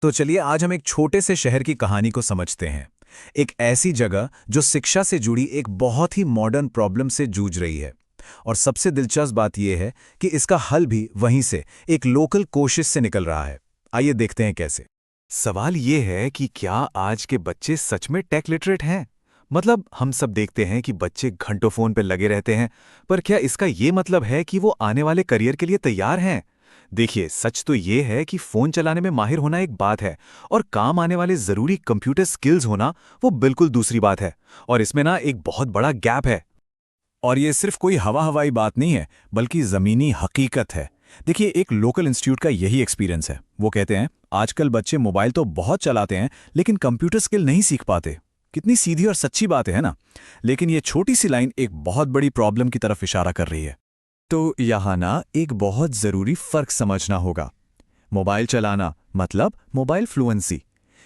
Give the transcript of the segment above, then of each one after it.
तो चलिए आज हम एक छोटे से शहर की कहानी को समझते हैं। एक ऐसी जगह जो शिक्षा से जुड़ी एक बहुत ही मॉडर्न प्रॉब्लम से जूझ रही है। और सबसे दिलचस्प बात यह है कि इसका हल भी वहीं से एक लोकल कोशिश से निकल रहा है। आइए देखते हैं कैसे। सवाल ये है कि क्या आज के बच्चे सच में टेक लिटरेट हैं? मतलब हम सब देखते हैं कि बच्चे घंटों फोन पे लगे रहते हैं, पर क्या इसका ये मतलब है कि वो आने वाले करियर के लिए तैयार हैं? देखिए, सच तो ये है कि फोन चलाने में माहिर होना एक बात है और काम आने वाले जरूरी कंप्यूटर स्किल्स होना वो बिल्कुल दूसरी बात है। और इसमें ना एक बहुत बड़ा गैप है। और ये सिर्फ कोई हवा हवाई बात नहीं है, बल्कि ज़मीनी हकीकत है। देखिए, एक लोकल इंस्टीट्यूट का यही एक्सपीरियंस है। वो कहते हैं आजकल बच्चे मोबाइल तो बहुत चलाते हैं लेकिन कंप्यूटर स्किल नहीं सीख पाते। कितनी सीधी और सच्ची बात है ना। लेकिन ये छोटी सी लाइन एक बहुत बड़ी प्रॉब्लम की तरफ इशारा कर रही है। तो यहाँ ना एक बहुत जरूरी फर्क समझना होगा। मोबाइल चलाना मतलब मोबाइल फ्लुएंसी।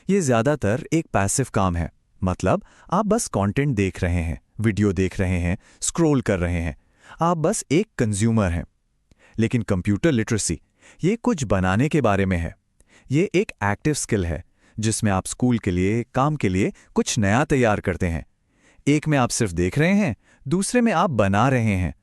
ये ज्यादातर एक पैसिव काम है। मतलब आप बस कंटेंट देख रहे हैं, वीडियो देख रहे हैं, स्क्रॉल कर रहे हैं। आप बस एक कंज्यूमर हैं। लेकिन कंप्यूटर लिटरेसी ये कुछ बनाने के बारे में है। ये एक एक्टिव स्किल है जिसमें आप स्कूल के लिए, काम के लिए कुछ नया तैयार करते हैं। एक में आप सिर्फ देख रहे हैं, दूसरे में आप बना रहे हैं।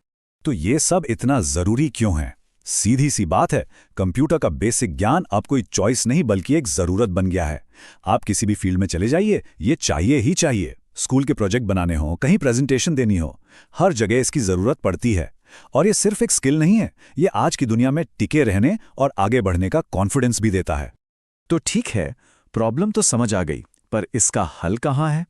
तो ये सब इतना जरूरी क्यों है? सीधी सी बात है, कंप्यूटर का बेसिक ज्ञान अब कोई चॉइस नहीं बल्कि एक जरूरत बन गया है। आप किसी भी फील्ड में चले जाइए, ये चाहिए ही चाहिए। स्कूल के प्रोजेक्ट बनाने हो, कहीं प्रेजेंटेशन देनी हो, हर जगह इसकी जरूरत पड़ती है। और ये सिर्फ एक स्किल नहीं है, ये आज की दुनिया में टिके रहने और आगे बढ़ने का कॉन्फिडेंस भी देता है। तो ठीक है, प्रॉब्लम तो समझ आ गई, पर इसका हल कहाँ है?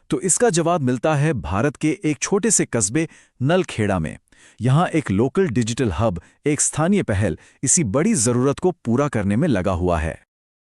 तो इसका जवाब मिलता है भारत के एक छोटे से कस्बे नलखेड़ा में। यहाँ एक लोकल डिजिटल हब, एक स्थानीय पहल इसी बड़ी जरूरत को पूरा करने में लगा हुआ है।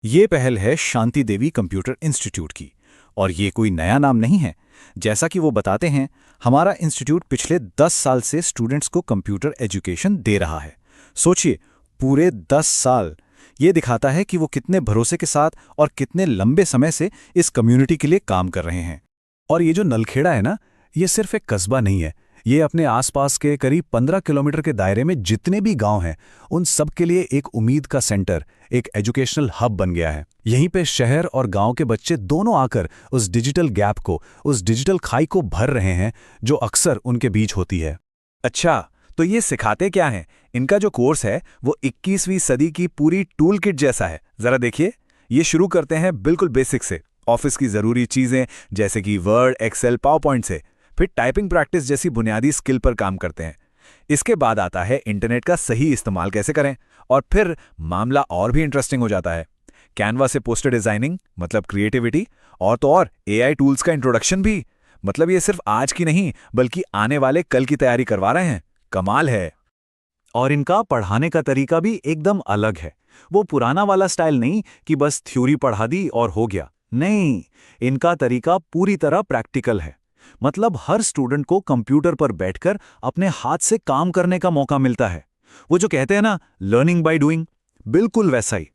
ये पहल है शांति देवी कंप्यूटर इंस्टीट्यूट की। और ये कोई नया नाम नहीं है। जैसा कि वो बताते हैं, हमारा इंस्टीट्यूट पिछले 10 साल से स्टूडेंट्स को कंप्यूटर एजुकेशन दे रहा है। सोचिए, पूरे 10 साल। ये दिखाता है कि वो कितने भरोसे के साथ और कितने लंबे समय से इस कम्युनिटी के लिए काम कर रहे हैं। और ये जो नलखेड़ा है ना, ये सिर्फ एक कस्बा नहीं है। ये अपने आसपास के करीब 15 किलोमीटर के दायरे में जितने भी गांव हैं, उन सब के लिए एक उम्मीद का सेंटर, एक एजुकेशनल हब बन गया है। यहीं पे शहर और गांव के बच्चे दोनों आकर उस डिजिटल गैप को, उस डिजिटल खाई को भर रहे हैं जो अक्सर उनके बीच होती है। अच्छा, तो ये सिखाते क्या हैं? इनका जो कोर्स है वो 21वीं सदी की पूरी टूल किट जैसा है। जरा देखिए, ये शुरू करते हैं बिल्कुल बेसिक से, ऑफिस की जरूरी चीजें जैसे कि वर्ड, एक्सेल, पावरपॉइंट से। फिर टाइपिंग प्रैक्टिस जैसी बुनियादी स्किल पर काम करते हैं। इसके बाद आता है इंटरनेट का सही इस्तेमाल कैसे करें। और फिर मामला और भी इंटरेस्टिंग हो जाता है। कैनवा से पोस्टर डिजाइनिंग मतलब क्रिएटिविटी, और तो और एआई टूल्स का इंट्रोडक्शन भी। मतलब ये सिर्फ आज की नहीं बल्कि आने वाले कल की तैयारी करवा रहे हैं। कमाल है। और इनका पढ़ाने का तरीका भी एकदम अलग है। वो पुराना वाला स्टाइल नहीं कि बस थ्योरी पढ़ा दी और हो गया। नहीं, इनका तरीका पूरी तरह प्रैक्टिकल है। मतलब हर स्टूडेंट को कंप्यूटर पर बैठकर अपने हाथ से काम करने का मौका मिलता है। वो जो कहते हैं ना, लर्निंग बाय डूइंग, बिल्कुल वैसा ही।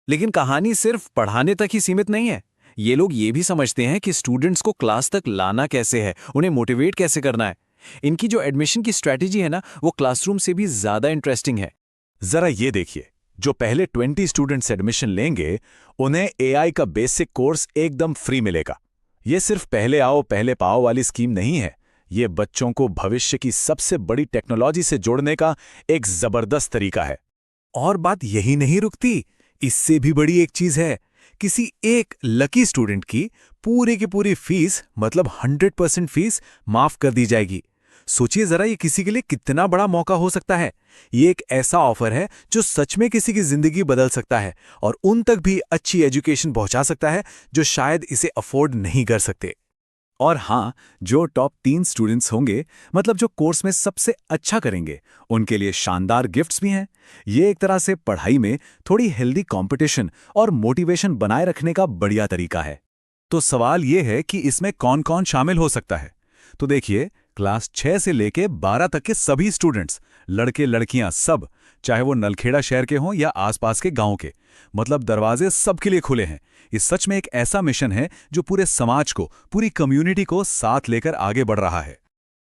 लेकिन कहानी सिर्फ पढ़ाने तक ही सीमित नहीं है। ये लोग ये भी समझते हैं कि स्टूडेंट्स को क्लास तक लाना कैसे है, उन्हें मोटिवेट कैसे करना है। इनकी जो एडमिशन की स्ट्रैटेजी है ना, वो क्लासरूम से भी ज्यादा इंटरेस्टिंग है। जरा ये देखिए, जो पहले 20 स्टूडेंट्स एडमिशन लेंगे, उन्हें एआई का बेसिक कोर्स एकदम फ्री मिलेगा। ये सिर्फ पहले आओ पहले पाओ वाली स्कीम नहीं है। ये बच्चों को भविष्य की सबसे बड़ी टेक्नोलॉजी से जोड़ने का एक जबरदस्त तरीका है। और बात यही नहीं रुकती, इससे भी बड़ी एक चीज है। किसी एक लकी स्टूडेंट की पूरी फीस, मतलब 100% फीस माफ कर दी जाएगी। सोचिए जरा, ये किसी के लिए कितना बड़ा मौका हो सकता है। ये एक ऐसा ऑफर है जो सच में किसी की जिंदगी बदल सकता है और उन तक भी अच्छी एजुकेशन पहुंचा सकता है जो शायद इसे अफोर्ड नहीं कर सकते। और हाँ, जो टॉप 3 स्टूडेंट्स होंगे, मतलब जो कोर्स में सबसे अच्छा करेंगे, उनके लिए शानदार गिफ्ट्स भी हैं। ये एक तरह से पढ़ाई में थोड़ी हेल्दी कंपटीशन और मोटिवेशन बनाए रखने का बढ़िया तरीका है। तो सवाल ये है कि इसमें कौन कौन शामिल हो सकता है। तो देखिए, क्लास 6 से लेके 12 तक के सभी स्टूडेंट्स, लड़के लड़कियां सब, चाहे वो नलखेड़ा शहर के हों या आसपास के गांव के, मतलब दरवाजे सबके लिए खुले हैं। ये सच में एक ऐसा मिशन है जो पूरे समाज को, पूरी कम्युनिटी को साथ लेकर आगे बढ़ रहा है।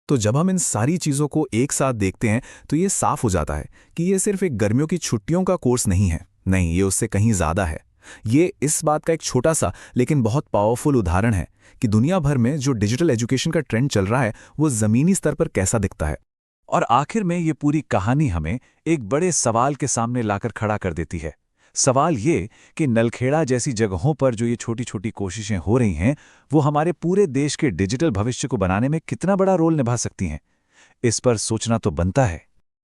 तो जब हम इन सारी चीज़ों को एक साथ देखते हैं तो ये साफ हो जाता है कि ये सिर्फ एक गर्मियों की छुट्टियों का कोर्स नहीं है। नहीं, ये उससे कहीं ज़्यादा है। ये इस बात का एक छोटा सा लेकिन बहुत पावरफुल उदाहरण है कि दुनिया भर में जो डिजिटल एजुकेशन का ट्रेंड चल रहा है वो ज़मीनी स्तर पर कैसा दिखता है। और आखिर में ये पूरी कहानी हमें एक बड़े सवाल के सामने लाकर खड़ा कर देती है। सवाल ये कि नलखेड़ा जैसी जगहों पर जो ये छोटी छोटी कोशिशें हो रही हैं, वो हमारे पूरे देश के डिजिटल भविष्य को बनाने में कितना बड़ा रोल निभा सकती हैं। इस पर सोचना तो बनता है।